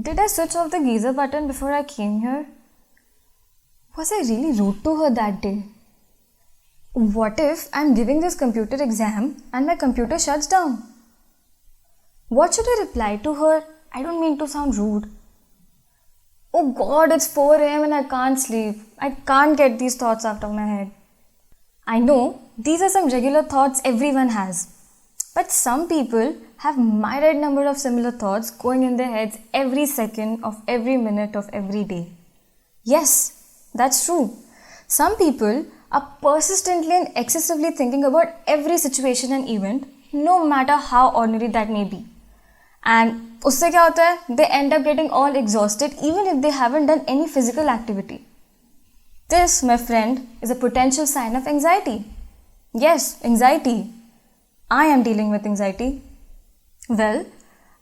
Did I switch off the geyser button before I came here? Was I really rude to her that day? What if I'm giving this computer exam and my computer shuts down? What should I reply to her? I don't mean to sound rude. Oh God, it's 4 am and I can't sleep. I can't get these thoughts out of my head. I know these are some regular thoughts everyone has. But some people have myriad number of similar thoughts going in their heads every second of every minute of every day. Yes, that's true. Some people are persistently and excessively thinking about every situation and event, no matter how ordinary that may be. And उससे क्या होता है? They end up getting all exhausted even if they haven't done any physical activity. This, my friend, is a potential sign of anxiety. Yes, anxiety. I am dealing with anxiety. Well,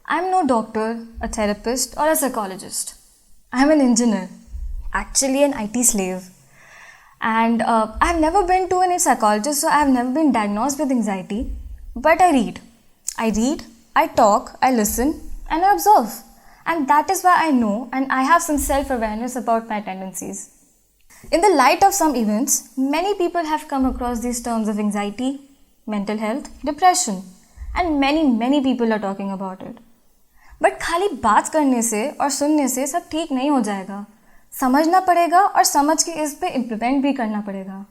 I'm no doctor, a therapist, or a psychologist. I'm an engineer, actually an IT slave. And I've never been to any psychologist, so I've never been diagnosed with anxiety. But I read, I talk, I listen, and I observe. And that is why I know and I have some self-awareness about my tendencies. In the light of some events, many people have come across these terms of anxiety, mental health, depression, and many people are talking about it. But खाली बात करने से और सुनने से सब ठीक नहीं हो जाएगा. समझना पड़ेगा और समझ के इस पे implement भी करना पड़ेगा.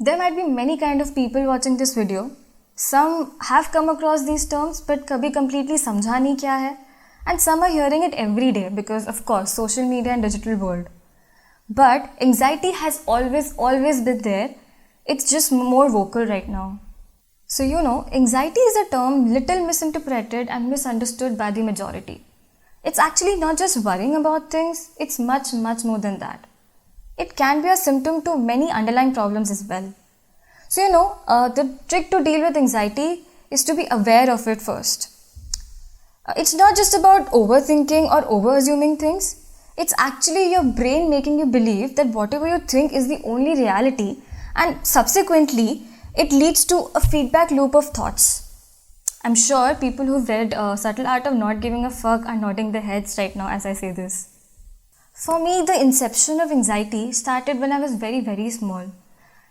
There might be many kind of people watching this video. Some have come across these terms but कभी completely समझा नहीं क्या है, and some are hearing it every day because of course social media and digital world. But anxiety has always been there. It's just more vocal right now. So anxiety is a term little misinterpreted and misunderstood by the majority. It's actually not just worrying about things, it's much more than that. It can be a symptom to many underlying problems as well. So the trick to deal with anxiety is to be aware of it first. It's not just about overthinking or over-assuming things. It's actually your brain making you believe that whatever you think is the only reality, and subsequently it leads to a feedback loop of thoughts. I'm sure people who've read Subtle Art of Not Giving a Fuck are nodding their heads right now as I say this. For me, the inception of anxiety started when I was very small,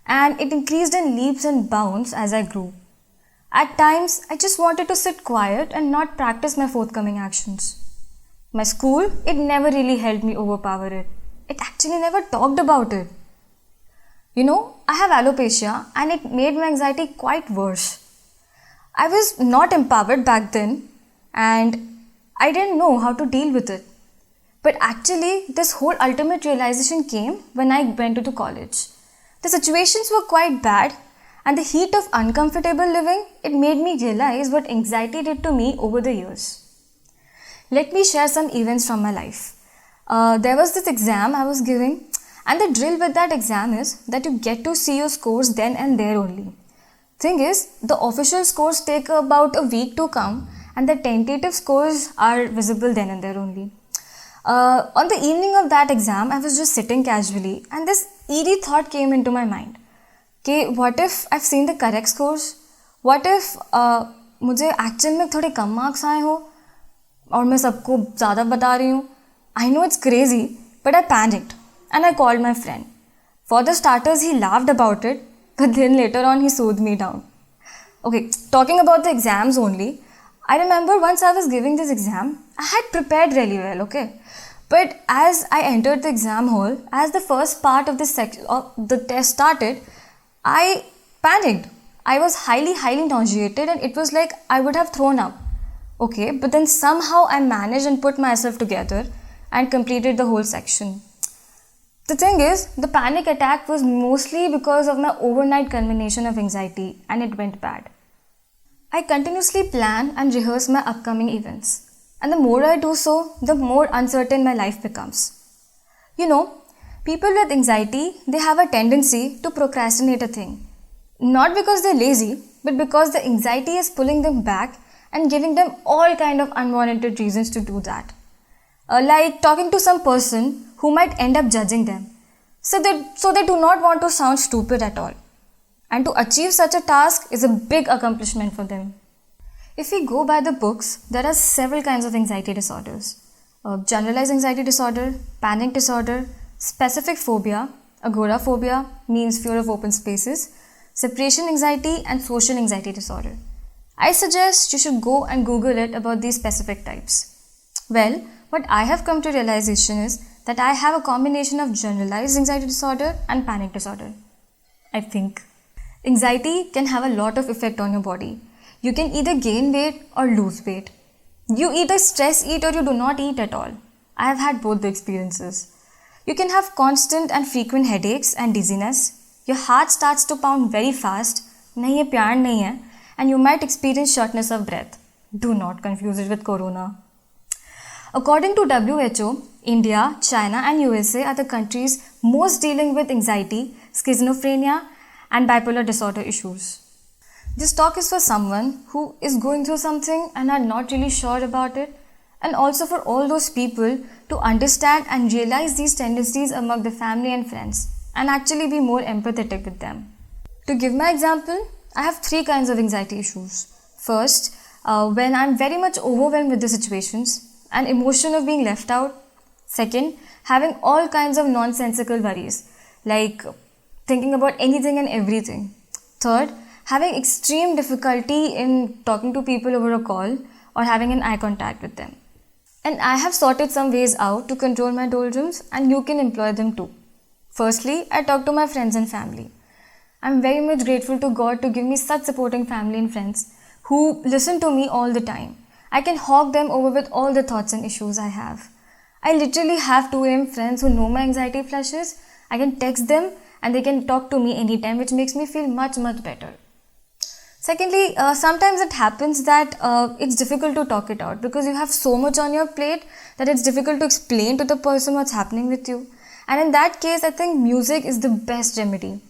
and it increased in leaps and bounds as I grew. At times, I just wanted to sit quiet and not practice my forthcoming actions. My school, it never really helped me overpower it. It actually never talked about it. I have alopecia and it made my anxiety quite worse. I was not empowered back then and I didn't know how to deal with it. But actually, this whole ultimate realization came when I went into college. The situations were quite bad and the heat of uncomfortable living, it made me realize what anxiety did to me over the years. Let me share some events from my life. There was this exam I was giving, and the drill with that exam is that you get to see your scores then and there only. Thing is, the official scores take about a week to come and the tentative scores are visible then and there only. On the evening of that exam, I was just sitting casually and this eerie thought came into my mind. Okay, what if I've seen the correct scores? What if मुझे actual में थोड़े कम marks आए हो और मैं सबको ज़्यादा बता रही हूँ? I know it's crazy, but I panicked and I called my friend. For the starters, he laughed about it, but then later on he soothed me down. Okay, talking about the exams only, I remember once I was giving this exam, I had prepared really well, okay? But as I entered the exam hall, as the first part of the test started, I panicked. I was highly nauseated and it was like I would have thrown up. Okay, but then somehow I managed and put myself together and completed the whole section. The thing is, the panic attack was mostly because of my overnight culmination of anxiety and it went bad. I continuously plan and rehearse my upcoming events. And the more I do so, the more uncertain my life becomes. People with anxiety, they have a tendency to procrastinate a thing. Not because they're lazy, but because the anxiety is pulling them back and giving them all kind of unwarranted reasons to do that. Like talking to some person who might end up judging them. So they do not want to sound stupid at all. And to achieve such a task is a big accomplishment for them. If we go by the books, there are several kinds of anxiety disorders. generalized anxiety disorder, panic disorder, specific phobia, agoraphobia means fear of open spaces, separation anxiety, and social anxiety disorder. I suggest you should go and Google it about these specific types. Well, what I have come to realization is that I have a combination of generalized anxiety disorder and panic disorder. I think. Anxiety can have a lot of effect on your body. You can either gain weight or lose weight. You either stress eat or you do not eat at all. I have had both the experiences. You can have constant and frequent headaches and dizziness. Your heart starts to pound very fast. Nahi hai, pyar nahi hai. And you might experience shortness of breath. Do not confuse it with corona. According to WHO, India, China and USA are the countries most dealing with anxiety, schizophrenia and bipolar disorder issues. This talk is for someone who is going through something and are not really sure about it, and also for all those people to understand and realize these tendencies among the family and friends and actually be more empathetic with them. To give my example, I have 3 kinds of anxiety issues. First, when I'm very much overwhelmed with the situations, an emotion of being left out. Second, having all kinds of nonsensical worries, like thinking about anything and everything. Third, having extreme difficulty in talking to people over a call or having an eye contact with them. And I have sorted some ways out to control my doldrums, and you can employ them too. Firstly, I talk to my friends and family. I'm very much grateful to God to give me such supporting family and friends who listen to me all the time. I can hog them over with all the thoughts and issues I have. I literally have 2 AM friends who know my anxiety flushes. I can text them and they can talk to me anytime, which makes me feel much better. Secondly, sometimes it happens that it's difficult to talk it out because you have so much on your plate that it's difficult to explain to the person what's happening with you. And in that case, I think music is the best remedy.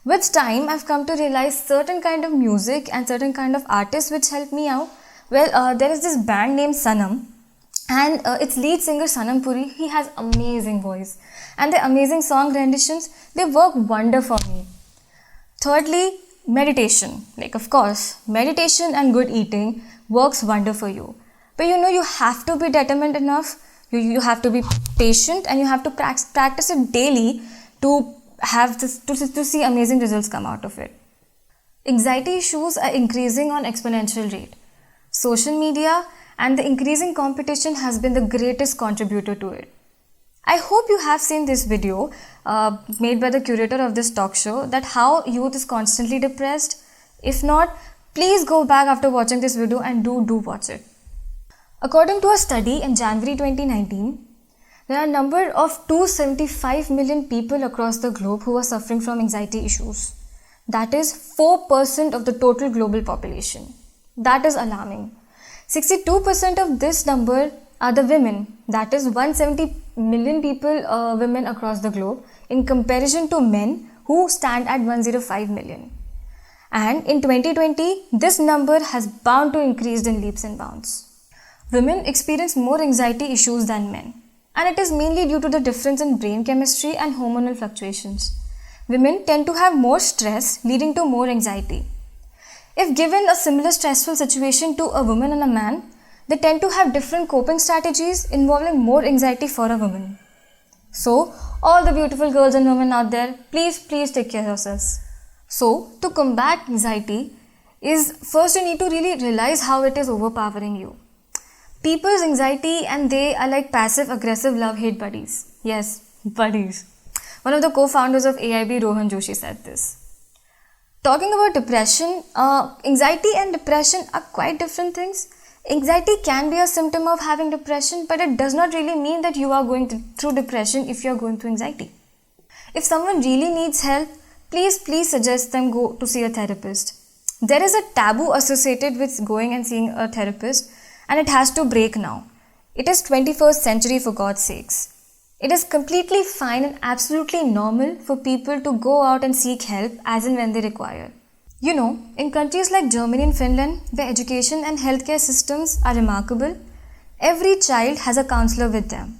With time, I've come to realize certain kind of music and certain kind of artists which help me out. Well, there is this band named Sanam, and its lead singer Sanam Puri, he has amazing voice, and the amazing song renditions, they work wonder for me. Thirdly, meditation. Like, of course, meditation and good eating works wonder for you. But you have to be determined enough, you have to be patient, and you have to practice it daily to have this, to see amazing results come out of it. Anxiety issues are increasing on exponential rate. Social media and the increasing competition has been the greatest contributor to it. I hope you have seen this video made by the curator of this talk show, that how youth is constantly depressed. If not, please go back after watching this video and do watch it. According to a study in January 2019, there are a number of 275 million people across the globe who are suffering from anxiety issues. That is 4% of the total global population. That is alarming. 62% of this number are the women. That is 170 million people, women across the globe, in comparison to men who stand at 105 million. And in 2020, this number has bound to increase in leaps and bounds. Women experience more anxiety issues than men, and it is mainly due to the difference in brain chemistry and hormonal fluctuations. Women tend to have more stress, leading to more anxiety. If given a similar stressful situation to a woman and a man, they tend to have different coping strategies involving more anxiety for a woman. So, all the beautiful girls and women out there, please take care of yourselves. So, to combat anxiety is first you need to really realize how it is overpowering you. People's anxiety and they are like passive-aggressive love-hate buddies. Yes, buddies. One of the co-founders of AIB, Rohan Joshi, said this. Talking about depression, anxiety and depression are quite different things. Anxiety can be a symptom of having depression, but it does not really mean that you are going through depression if you are going through anxiety. If someone really needs help, please suggest them go to see a therapist. There is a taboo associated with going and seeing a therapist, and it has to break now. It is 21st century, for God's sakes. It is completely fine and absolutely normal for people to go out and seek help as and when they require. You know, in countries like Germany and Finland, where education and healthcare systems are remarkable, every child has a counselor with them.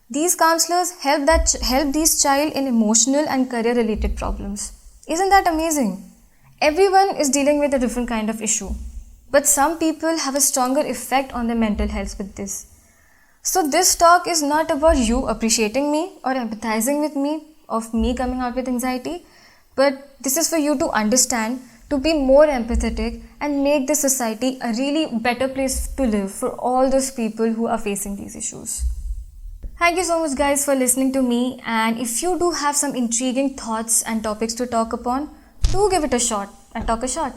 These counselors help these child in emotional and career related problems. Isn't that amazing? Everyone is dealing with a different kind of issue, but some people have a stronger effect on their mental health with this. So this talk is not about you appreciating me or empathizing with me of me coming out with anxiety, but this is for you to understand, to be more empathetic and make this society a really better place to live for all those people who are facing these issues. Thank you so much guys for listening to me, and if you do have some intriguing thoughts and topics to talk upon, do give it a shot and talk a shot.